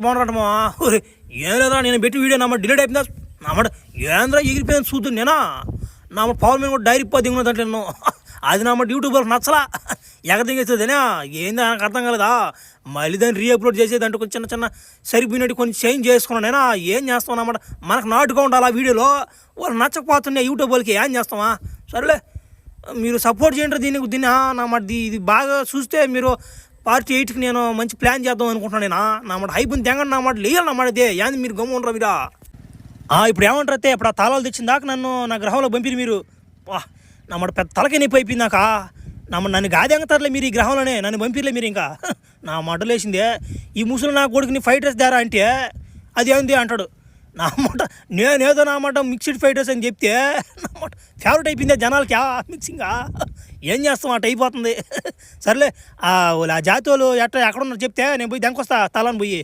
బాగుంటామా ఏం లేదా నేను పెట్టి వీడియో నమ్మ డిలీట్ అయిపోయిందా నమ్మ ఏంద్రా ఎగిరిపోయింది చూద్దు నేనా నమ్మ పవర్ మీద కూడా డైరీ దిగున్న దాంట్లో నేను అది నమ్మ యూట్యూబర్కి నచ్చలా ఎగదింగేస్తుందేనా ఏంది నాకు అర్థం కాలేదా మళ్ళీ దాన్ని రీఅప్లోడ్ చేసేదంటే కొంచెం చిన్న చిన్న సరిపోయినట్టు కొంచెం చేంజ్ చేసుకున్నాను నేనా ఏం చేస్తాం అన్నమాట మనకు నాటుగా ఉండాలి ఆ వీడియోలో వాళ్ళు నచ్చకపోతున్నాయి యూట్యూబ్ వాళ్ళకి ఏం చేస్తామా సరేలే మీరు సపోర్ట్ చేయండి దీన్ని నమ్మ ఇది బాగా చూస్తే మీరు పార్టీ 8కి నేను మంచి ప్లాన్ చేద్దాం అనుకుంటున్నాను నేను నా మాట హైపుని తెంగండి నా మాట లేయాలి నా మాట ఇదే ఏంది మీరు గమ్ముండ్రా మీరా ఇప్పుడు ఏమంటారు అయితే ఇప్పుడు ఆ తాళాలు తెచ్చిన దాకా నా గ్రహంలో పంపిరు మీరు నా మాట పెద్ద తలకే నొప్పి అయిపోయింది నాక నన్ను గాదెంగతారులే మీరు ఈ గ్రహంలోనే నన్ను పంపిర్లే మీరు ఇంకా నా మాట లేచిందే ఈ ముసలి నా కొడుకుని ఫ్రైడ్ రైస్ దారా అంటే అది ఏంది అంటాడు నా మాట నేనేదో నా మాట మిక్స్డ్ ఫ్రైడ్ రైస్ అని చెప్తే నా మాట ఫేవరెట్ అయిపోయిందే జనాలకి మిక్సింగా ఏం చేస్తాం అటు అయిపోతుంది సర్లే ఆ జాతి వాళ్ళు ఎక్కడున్నారు చెప్తే నేను పోయి దెంకొస్తా తలని పోయి